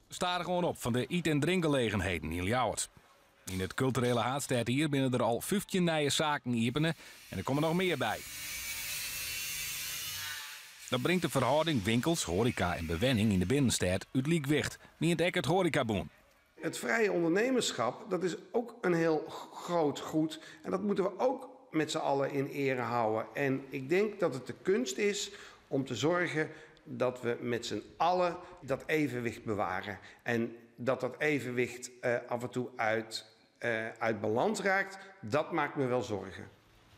Staren gewoon op van de eat- en drinkgelegenheden in Ljouwert. In het culturele haardstad hier binnen er al 15 nieuwe zaken openen en er komen nog meer bij. Dat brengt de verhouding winkels, horeca en bewenning in de binnenstad uit liekwicht, niet het Eckert Horecaboen. Het vrije ondernemerschap, dat is ook een heel groot goed. En dat moeten we ook met z'n allen in ere houden. En ik denk dat het de kunst is om te zorgen dat we met z'n allen dat evenwicht bewaren. En dat evenwicht af en toe uit balans raakt, dat maakt me wel zorgen.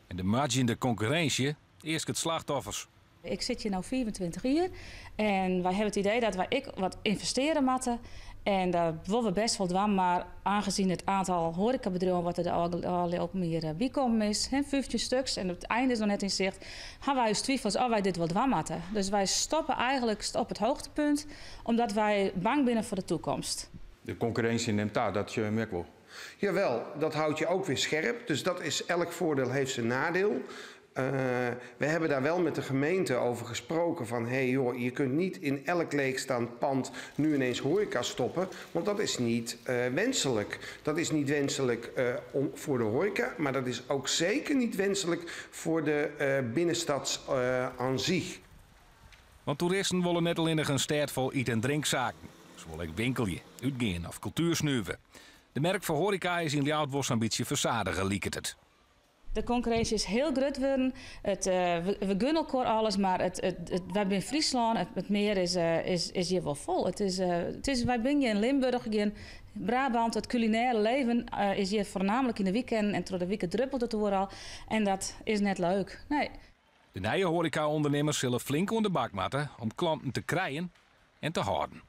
En de marge in de concurrentie, eerst het slachtoffers. Ik zit hier nu 24 jaar en wij hebben het idee dat wij wat investeren moeten. En daar willen we best wel doen, maar aangezien het aantal horecabedrijven wat er al op meer bijkomen is, 15 stuks en het einde is nog net in zicht, hebben wij dus twijfels of wij dit wel doen moeten. Dus wij stoppen eigenlijk op het hoogtepunt, omdat wij bang zijn voor de toekomst. De concurrentie neemt daar, dat je merkt wel. Jawel, dat houdt je ook weer scherp. Dus dat is, elk voordeel heeft zijn nadeel. We hebben daar wel met de gemeente over gesproken van je kunt niet in elk leegstaand pand nu ineens horeca stoppen, want dat is niet wenselijk. Dat is niet wenselijk voor de horeca, maar dat is ook zeker niet wenselijk voor de binnenstad aan zich. Want toeristen willen net alleen een stad vol eat- en drinkzaken. Ze willen ook winkelje, uitgaan of cultuur snuiven. De merk voor horeca is in Ljouwert een beetje verzadigen, lieket het. De concurrentie is heel groot worden. We gunnen elkaar alles, maar we hebben in Friesland, het meer is hier wel vol. Wij zijn hier in Limburg, in Brabant, het culinaire leven is hier voornamelijk in de weekend en door de weekend druppelt het overal. En dat is net leuk. Nee. De nieuwe horeca-ondernemers zullen flink onder de bak moeten om klanten te krijgen en te houden.